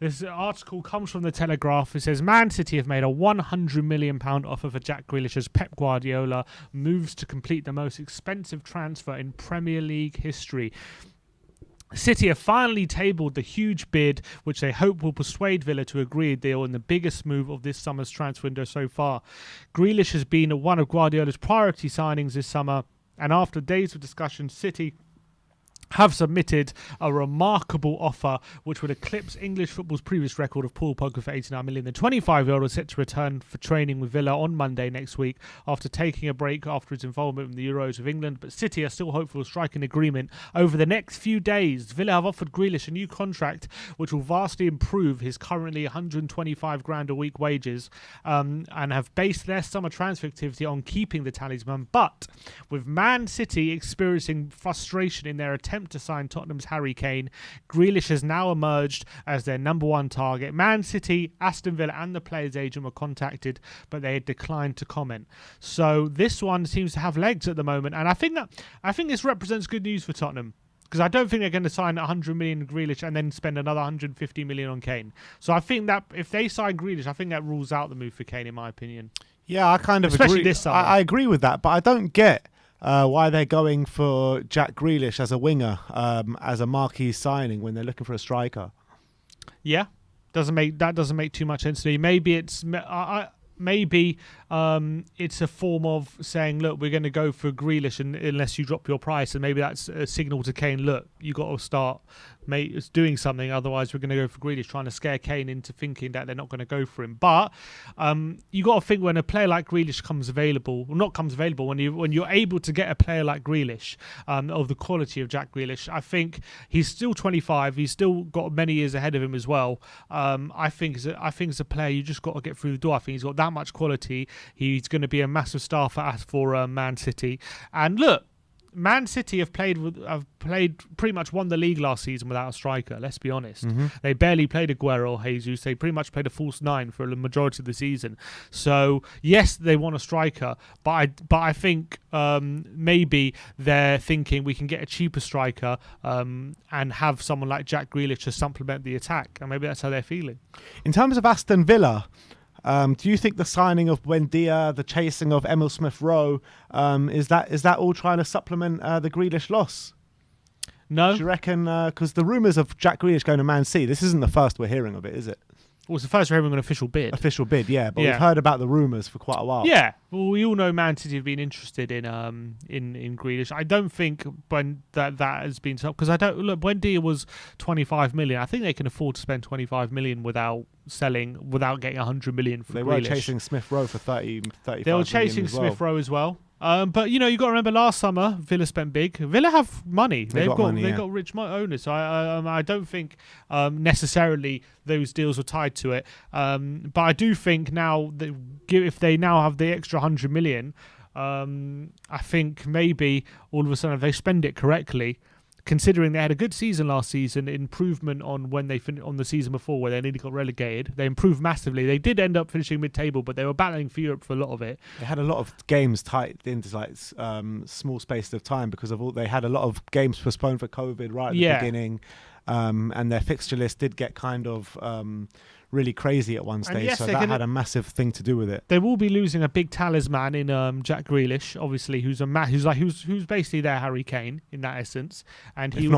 This article comes from the Telegraph. It says Man City have made a £100 million offer for Jack Grealish as Pep Guardiola moves to complete the most expensive transfer in Premier League history. City have finally tabled the huge bid, which they hope will persuade Villa to agree a deal in the biggest move of this summer's transfer window so far. Grealish has been one of Guardiola's priority signings this summer, and after days of discussion, City have submitted a remarkable offer which would eclipse English football's previous record of Paul Pogba for 89 million. The 25-year-old is set to return for training with Villa on Monday next week after taking a break after his involvement in the Euros of England, but City are still hopeful of striking an agreement over the next few days. Villa have offered Grealish a new contract which will vastly improve his currently 125 grand a week wages, and have based their summer transfer activity on keeping the talisman. But with Man City experiencing frustration in their attempt to sign Tottenham's Harry Kane, Grealish has now emerged as their number one target. Man City, Aston Villa and the player's agent were contacted, but they had declined to comment. So this one seems to have legs at the moment, and I think this represents good news for Tottenham, because I don't think they're going to sign 100 million Grealish and then spend another 150 million on Kane. So I think that if they sign Grealish, I think that rules out the move for Kane, in my opinion. Yeah, I kind of Especially agree. This summer. I agree with that, but I don't get why they're going for Jack Grealish as a winger, as a marquee signing when they're looking for a striker. Yeah, doesn't make too much sense to me. Maybe it's it's a form of saying, look, we're going to go for Grealish unless you drop your price, and maybe that's a signal to Kane, look, you got to start doing something, otherwise we're going to go for Grealish, trying to scare Kane into thinking that they're not going to go for him. But you got to think, when a player like Grealish when you're able to get a player like Grealish, of the quality of Jack Grealish, I think he's still 25, he's still got many years ahead of him as well. I think as a player, you just got to get through the door. I think he's got that much quality. He's going to be a massive star for Man City. And look, Man City have pretty much won the league last season without a striker. Let's be honest. Mm-hmm. They barely played Aguero or Jesus. They pretty much played a false nine for the majority of the season. So yes, they want a striker, but I think maybe they're thinking we can get a cheaper striker and have someone like Jack Grealish to supplement the attack, and maybe that's how they're feeling. In terms of Aston Villa, do you think the signing of Buendia, the chasing of Emil Smith-Rowe, is that all trying to supplement the Grealish loss? No. Do you reckon? Because the rumours of Jack Grealish going to Man City, this isn't the first we're hearing of it, is it? Well, it's the first we're having an official bid. Official bid, yeah. But Yeah. we've heard about the rumours for quite a while. Yeah, well, we all know Man City have been interested in Grealish. I don't think that has been so, because Buendia was 25 million. I think they can afford to spend 25 million without getting 100 million for Grealish. They were chasing Smith-Rowe for 35 They were chasing Smith-Rowe as well. But you got to remember, last summer Villa spent big. Villa have money. They've got rich owners. So I don't think necessarily those deals were tied to it. But I do think now that if they now have the extra 100 million, I think maybe all of a sudden if they spend it correctly, considering they had a good season last season, improvement on when they on the season before where they nearly got relegated. They improved massively. They did end up finishing mid-table, but they were battling for Europe for a lot of it. They had a lot of games tight into like small space of time because of they had a lot of games postponed for COVID right at the beginning, and their fixture list did get kind of really crazy at one stage, so that had a massive thing to do with it. They will be losing a big talisman in Jack Grealish, obviously, who's basically their Harry Kane in that essence, and If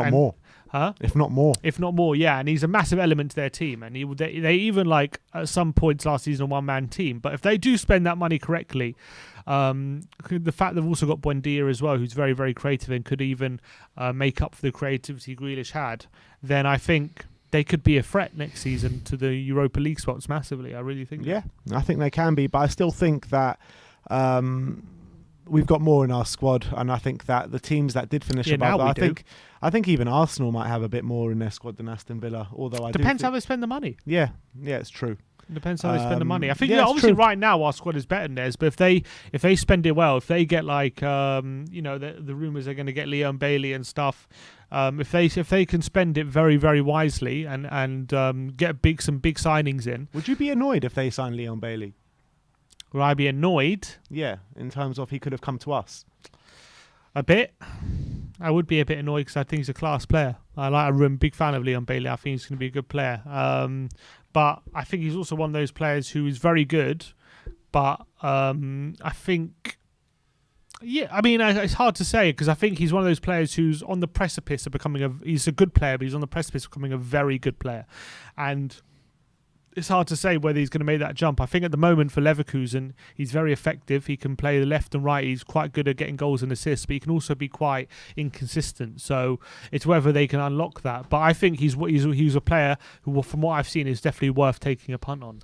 not more, yeah, and he's a massive element to their team, and they even like at some points last season a one-man team. But if they do spend that money correctly, the fact they've also got Buendia as well, who's very, very creative and could even make up for the creativity Grealish had, then I think they could be a threat next season to the Europa League spots massively. I really think. Yeah, I think they can be, but I still think that we've got more in our squad, and I think that the teams that did finish above, I think even Arsenal might have a bit more in their squad than Aston Villa. Although depends how they spend the money. Yeah, it's true. Depends how they spend the money. I think obviously true. Right now our squad is better than theirs, but if they spend it well, if they get like the rumours are going to get Leon Bailey and stuff, if they can spend it very, very wisely and get some big signings in. Would you be annoyed if they signed Leon Bailey? Would I be annoyed? Yeah, in terms of he could have come to us. A bit. I would be a bit annoyed because I think he's a class player. I'm big fan of Leon Bailey. I think he's going to be a good player. But I think he's also one of those players who is very good. But I think, it's hard to say because I think he's one of those players who's on the precipice of becoming he's a good player, but he's on the precipice of becoming a very good player. And it's hard to say whether he's going to make that jump. I think at the moment for Leverkusen, he's very effective. He can play the left and right. He's quite good at getting goals and assists, but he can also be quite inconsistent. So it's whether they can unlock that. But I think he's a player who, from what I've seen, is definitely worth taking a punt on.